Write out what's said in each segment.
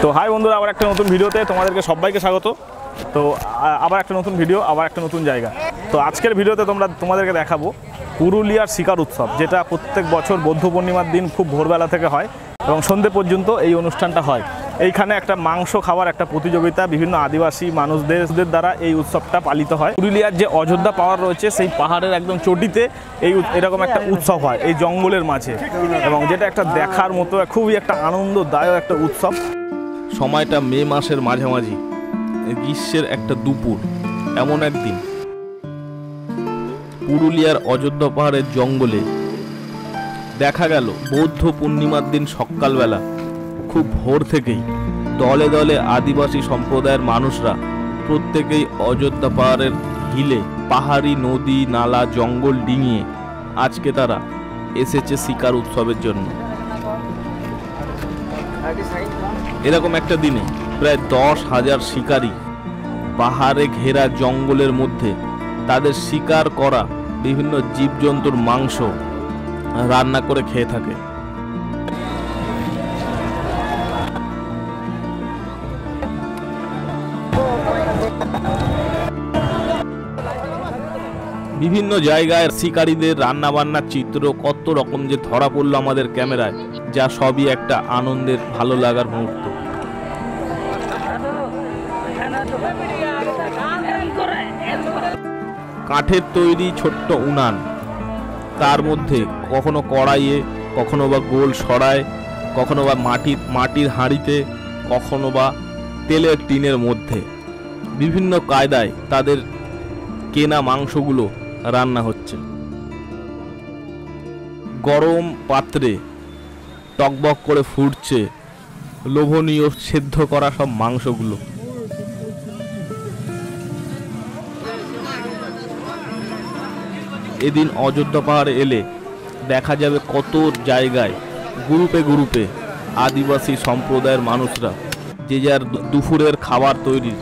তো হাই বন্ধুরা, আবার একটা নতুন ভিডিওতে তোমাদেরকে সবাইকে স্বাগত। তো আবার একটা নতুন ভিডিও, আবার একটা নতুন জায়গা। তো আজকের ভিডিওতে তোমাদেরকে দেখাবো পুরুলিয়ার শিকার উৎসব, যেটা প্রত্যেক বছর বৌদ্ধ পূর্ণিমার দিন খুব ভোরবেলা থেকে হয় এবং সন্ধে পর্যন্ত এই অনুষ্ঠানটা হয়। এইখানে একটা মাংস খাওয়ার একটা প্রতিযোগিতা বিভিন্ন আদিবাসী মানুষদের দ্বারা এই উৎসবটা পালিত হয়। পুরুলিয়ার যে অযোধ্যা পাহাড় রয়েছে সেই পাহাড়ের একদম চটিতে এরকম একটা উৎসব হয় এই জঙ্গলের মাঝে, এবং যেটা একটা দেখার মতো খুবই একটা আনন্দদায়ক একটা উৎসব। সময়টা মে মাসের মাঝামাঝি, গ্রীষ্মের একটা দুপুর। এমন একদিন পুরুলিয়ার অযোধ্যা পাহাড়ের জঙ্গলে দেখা গেল বৌদ্ধ পূর্ণিমার দিন সকালবেলা খুব ভোর থেকেই দলে দলে আদিবাসী সম্প্রদায়ের মানুষরা প্রত্যেকেই অযোধ্যা পাহাড়ের হিলে পাহাড়ি নদী নালা জঙ্গল ডিঙিয়ে আজকে তারা এসেছে শিকার উৎসবের জন্য। এরকম একটা দিনে প্রায় 10,000 শিকারী পাহাড়ে ঘেরা জঙ্গলের মধ্যে তাদের শিকার করা বিভিন্ন জীবজন্তুর মাংস রান্না করে খেয়ে থাকে। বিভিন্ন জায়গায় শিকারীদের রান্না বান্নার চিত্র কত রকম যে ধরা পড়লো আমাদের ক্যামেরায়, যা সবই একটা আনন্দের ভালো লাগার মুহূর্ত। কাঠের তৈরি ছোট্ট উনান, তার মধ্যে কখনো কড়াইয়ে, কখনো বা গোল সরায়, কখনো বা মাটির হাঁড়িতে, কখনো বা তেলের টিনের মধ্যে বিভিন্ন কায়দায় তাদের কেনা মাংসগুলো রান্না হচ্ছে। গরম পাত্রে টকবক করে ফুটছে লোভনীয় সেদ্ধ করা সব মাংসগুলো। এদিন অযোধ্যা পাহাড়ে এলে দেখা যাবে কত জায়গায় গ্রুপে গ্রুপে আদিবাসী সম্প্রদায়ের মানুষরা যে যার দুপুরের খাবার তৈরি,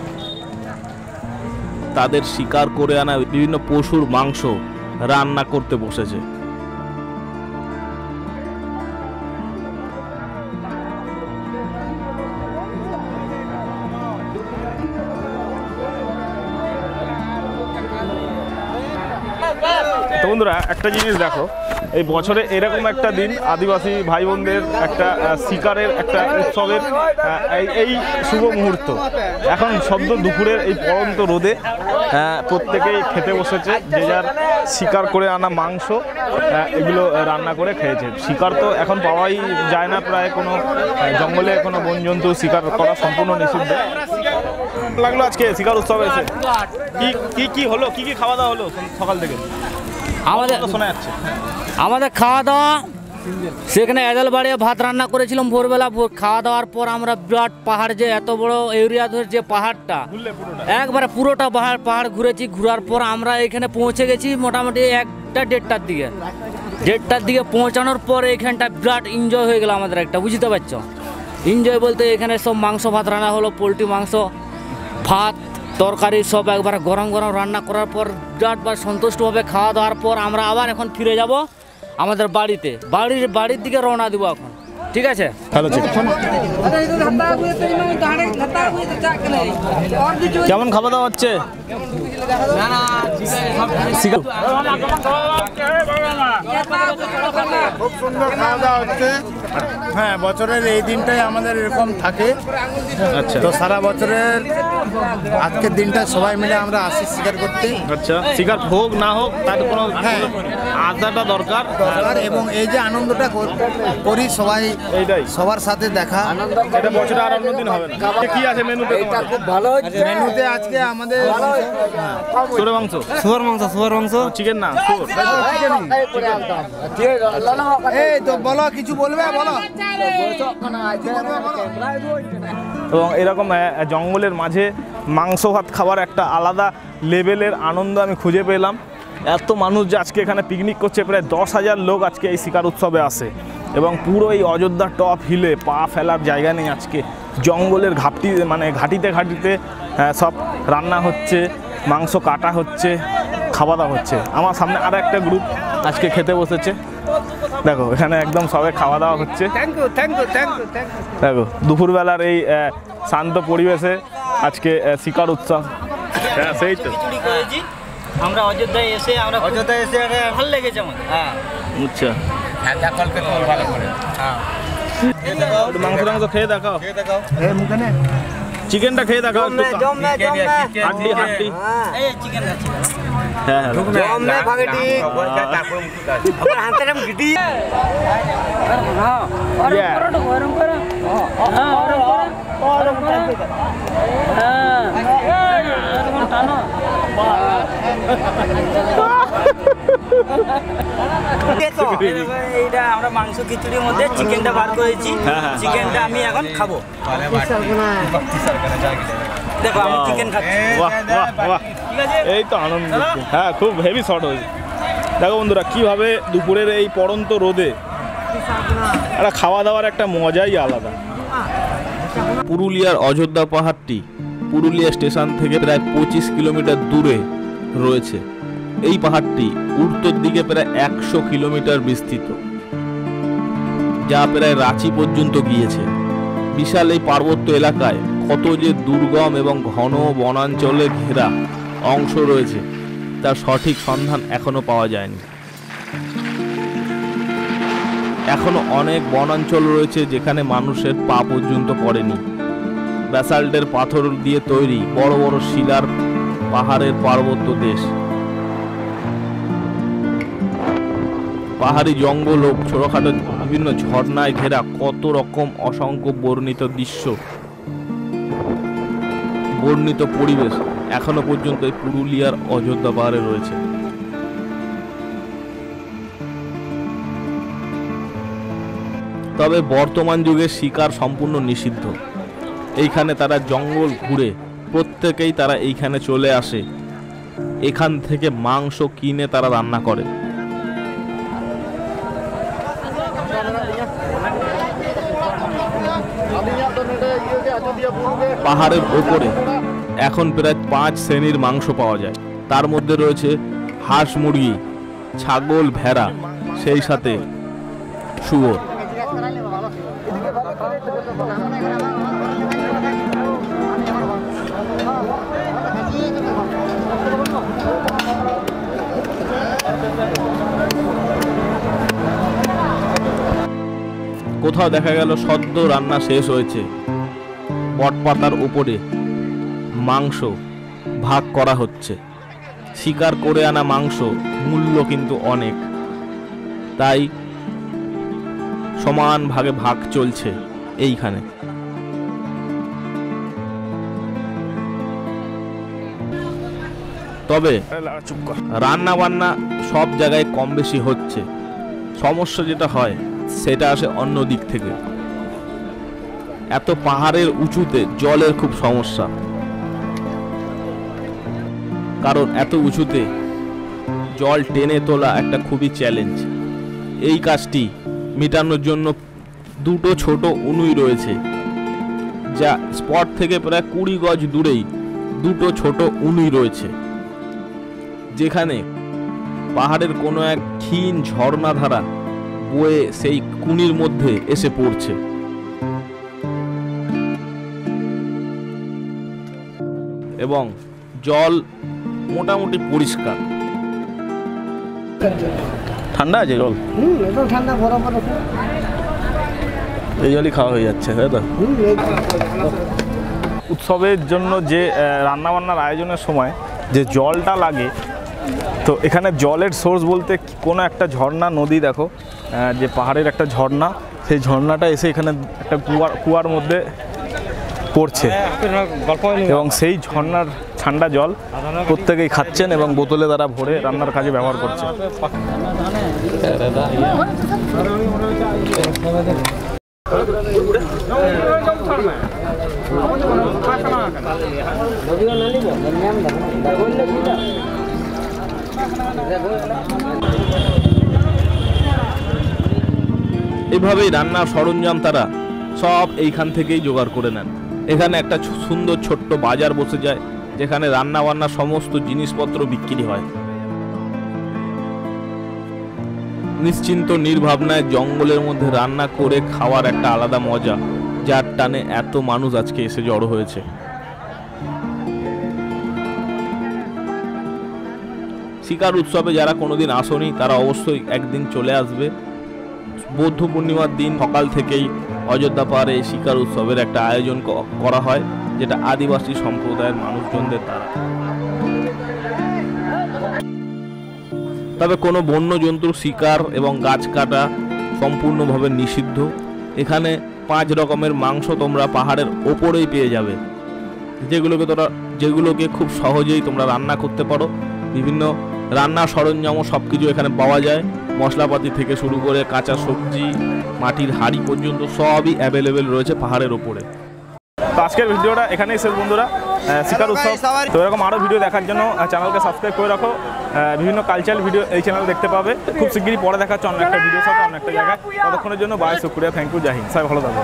তাদের শিকার করে আনা বিভিন্ন পশুর মাংস রান্না করতে বসেছে। তো বন্ধুরা, একটা জিনিস দেখো, এই বছরে এরকম একটা দিন আদিবাসী ভাই বোনদের একটা শিকারের একটা উৎসবের এই শুভ মুহূর্ত। এখন সদ্য দুপুরের এই পড়ন্ত রোদে প্রত্যেকেই খেতে বসেছে, যে যার শিকার করে আনা মাংস এগুলো রান্না করে খেয়েছে। শিকার তো এখন পাওয়াই যায় না, প্রায় কোনো জঙ্গলে কোনো বনজন্তু শিকার করা সম্পূর্ণ নিষিদ্ধ। লাগলো আজকে শিকার উৎসবে এসে কি হলো, কি খাওয়া দাওয়া হলো সকাল থেকে? আমাদের খাওয়া দাওয়া সেখানে এজল বাড়িয়ে ভাত রান্না করেছিলাম ভোরবেলা। খাওয়া দাওয়ার পর আমরা বিরাট পাহাড়, যে এত বড় এরিয়া ধরে যে পাহাড়টা একবারে পুরোটা পাহাড় ঘুরেছি। ঘোরার পর আমরা এখানে পৌঁছে গেছি মোটামুটি 1-1:30টার দিকে। 1:30টার দিকে পৌঁছানোর পর এখানটা বিরাট এনজয় হয়ে গেল আমাদের একটা, বুঝতে পারছো? এনজয় বলতে এখানে সব মাংস ভাত রান্না হলো, পোলট্রি মাংস, ভাত, তরকারি সব একবার গরম গরম রান্না করার পর বিরাটবার সন্তুষ্টভাবে খাওয়া দাওয়ার পর আমরা আবার এখন ফিরে যাব আমাদের বাড়ির দিকে রওনা দিব এখন। ঠিক আছে, কেমন খাওয়া দাওয়া হচ্ছে? খুব সুন্দর খাওয়া দাওয়া হচ্ছে। হ্যাঁ, বছরের এই দিনটাই আমাদের এরকম থাকে। আচ্ছা, তো সারা বছরের আজকের দিনটা সবাই মিলে আমরা আসি শিকার করতে। আচ্ছা, শিকার হোক না হোক তার কোনো আড্ডাটা দরকার, এবং এই যে আনন্দটা করি সবাই, এইটাই সবার সাথে দেখা। এটা বছরে আর অন্যদিন হবে না। কি আছে মেনুতে? খুব ভালো মেনুতে আজকে আমাদের শুয়োর মাংস, চিকেন না শুয়োর। এই তো বলো, কিছু বলবে বলো। এবং এরকম জঙ্গলের মাঝে মাংস ভাত খাওয়ার একটা আলাদা লেভেলের আনন্দ আমি খুঁজে পেলাম। এত মানুষ যে আজকে এখানে পিকনিক করছে, প্রায় 10,000 লোক আজকে এই শিকার উৎসবে আসে, এবং পুরো এই অযোধ্যা টপ হিলে পা ফেলার জায়গা নেই। আজকে জঙ্গলের ঘাটিতে সব রান্না হচ্ছে, মাংস কাটা হচ্ছে, খাওয়া দাওয়া হচ্ছে। আমার সামনে আর একটা গ্রুপ আজকে খেতে বসেছে। দেখো এখানে একদম সবে খাওয়া দাওয়া হচ্ছে। Thank you thank you thank you thank you. দেখো দুপুরবেলার এই শান্ত পরিবেশে আজকে শিকার উৎসব। হ্যাঁ সেই তো খিচুড়ি করেছি আমরা অযোধ্যায় এসে ভালো লেগেছে আমার। হ্যাঁ আচ্ছা ঠান্ডা কলকে তো ভালো করে। হ্যাঁ মাংস টাংস খেয়ে দেখাও, এই মুখে নে চিকেনটা খেয়ে দেখাও একটু। হাড্ডি হাড্ডি এই চিকেন খাচ্ছি। হ্যাঁ হ্যাঁ জমে ভাগটি তারপর মুখ কাট আবার হাতেরম গিটি। এইটা আমরা মাংস খিচুড়ির মধ্যে চিকেনটা বার করেছি। চিকেনটা আমি এখন খাবো। দেখো আমি চিকেন খাচ্ছি। বাহ বাহ বাহ, এই তো আনন্দ। হ্যাঁ খুব হেভি শট হয়েছে। দেখো বন্ধুরা কিভাবে দুপুরের এই পড়ন্ত রোদে একটা খাওয়া দাওয়ার একটা মজাই আলাদা। পুরুলিয়ার অযোধ্যা পাহাড়টি পুরুলিয়া স্টেশন থেকে প্রায় 25 কিলোমিটার দূরে রয়েছে। এই পাহাড়টি উত্তর দিকে প্রায় 100 কিলোমিটার বিস্তৃত, যা প্রায় রাঁচি পর্যন্ত গিয়েছে। বিশাল এই পার্বত্য এলাকায় কত যে দুর্গম এবং ঘন বনাঞ্চলে ঘেরা অংশ রয়েছে তার সঠিক সন্ধান এখনো পাওয়া যায়নি। এখনো অনেক বনাঞ্চল রয়েছে যেখানে মানুষের পা পর্যন্ত পড়েনি। ব্যাসাল্টের পাথর দিয়ে তৈরি বড় বড় শিলার পাহাড়ের পার্বত্য দেশ। পাহাড়ি জঙ্গল ও ছোটখাটো বিভিন্ন ঝর্ণায় ঘেরা কত রকম অসংখ্য বর্ণিত দৃশ্য, বর্ণিত পরিবেশ এখনো পর্যন্ত এই পুরুলিয়ার অযোধ্যা পাহাড়ে রয়েছে। তবে বর্তমান যুগে শিকার সম্পূর্ণ নিষিদ্ধ। এইখানে তারা জঙ্গল ঘুরে প্রত্যেকেই তারা এইখানে চলে আসে, এখান থেকে মাংস কিনে তারা রান্না করে। পাহাড়ের ওপরে এখন প্রায় 5 শ্রেণীর মাংস পাওয়া যায়। তার মধ্যে রয়েছে হাঁস, মুরগি, ছাগল, ভেড়া, সেই সাথে শুয়োর। কোথাও দেখা গেল সদ্য রান্না শেষ হয়েছে, বটপাতার উপরে মাংস ভাগ করা হচ্ছে। শিকার করে আনা মাংস মূল্য কিন্তু অনেক, তাই সমান ভাগে ভাগ চলছে এইখানে। তবে রান্না বান্না সব জায়গায় কম বেশি হচ্ছে। সমস্যা যেটা হয় সেটা আসে অন্য দিক থেকে। এত পাহাড়ের উঁচুতে জলের খুব সমস্যা, কারণ এত উঁচুতে জল টেনে তোলা একটা খুবই চ্যালেঞ্জ। এই কাজটি মেটানোর জন্য 2টো ছোট উনুই রয়েছে, যা স্পট থেকে প্রায় 20 গজ দূরেই 2টো ছোট উনুই রয়েছে, যেখানে পাহাড়ের কোনো এক ক্ষীণ ঝর্ণাধারা বয়ে সেই কুনির মধ্যে এসে পড়ছে। এবং জল মোটামুটি পরিষ্কার। ঠান্ডা আছে জল? ঠান্ডা গরম এই জলই খাওয়া হয়ে যাচ্ছে, তাই তো? উৎসবের জন্য যে রান্নাবান্নার আয়োজনের সময় যে জলটা লাগে, তো এখানে জলের সোর্স বলতে কোনো একটা ঝর্ণা, নদী দেখো, যে পাহাড়ের একটা ঝর্ণা, সেই ঝর্ণাটা এসে এখানে একটা কুয়ার মধ্যে পড়ছে এবং সেই ঝর্ণার ঠান্ডা জল প্রত্যেকেই খাচ্ছেন এবং বোতলে তারা ভরে রান্নার কাজে ব্যবহার করছে। এভাবেই রান্নার সরঞ্জাম তারা সব এইখান থেকেই জোগাড় করে নেন। এখানে একটা সুন্দর ছোট্ট বাজার বসে যায়, যেখানে রান্না বান্নার সমস্ত জিনিসপত্র বিক্রি হয়। নিশ্চিন্ত নির্ভাবনায় জঙ্গলের মধ্যে রান্না করে খাওয়ার একটা আলাদা মজা, যার টানে এত মানুষ আজকে এসে জড়ো হয়েছে। শিকার উৎসবে যারা কোনোদিন আসেনি তারা অবশ্যই একদিন চলে আসবে। বৌদ্ধ পূর্ণিমার দিন সকাল থেকেই অযোধ্যা পাহাড়ে এই শিকার উৎসবের একটা আয়োজন করা হয়, যেটা আদিবাসী সম্প্রদায়ের মানুষজনদের দ্বারা। তবে কোনো বন্য জন্তুর শিকার এবং গাছ কাটা সম্পূর্ণভাবে নিষিদ্ধ। এখানে 5 রকমের মাংস তোমরা পাহাড়ের ওপরেই পেয়ে যাবে, যেগুলোকে খুব সহজেই তোমরা রান্না করতে পারো। বিভিন্ন রান্নার সরঞ্জামও সব কিছু এখানে পাওয়া যায়, মশলাপাতি থেকে শুরু করে কাঁচা সবজি, মাটির হাঁড়ি পর্যন্ত সবই অ্যাভেলেবেল রয়েছে পাহাড়ের ওপরে। তো আজকের ভিডিওটা এখানেই শেষ বন্ধুরা। শিকার উৎসব তো এরকম আরও ভিডিও দেখার জন্য চ্যানেলকে সাবস্ক্রাইব করে রাখো। বিভিন্ন কালচারাল ভিডিও এই চ্যানেল দেখতে পাবে। খুব শীঘ্রই পরে দেখা হচ্ছে অন্য একটা ভিডিওর সাথে অন্য একটা জায়গায়। ততক্ষণের জন্য বাই, শুক্রিয়া, থ্যাংক ইউ, জয় হিন্দ, সবাই ভালো থাকবে।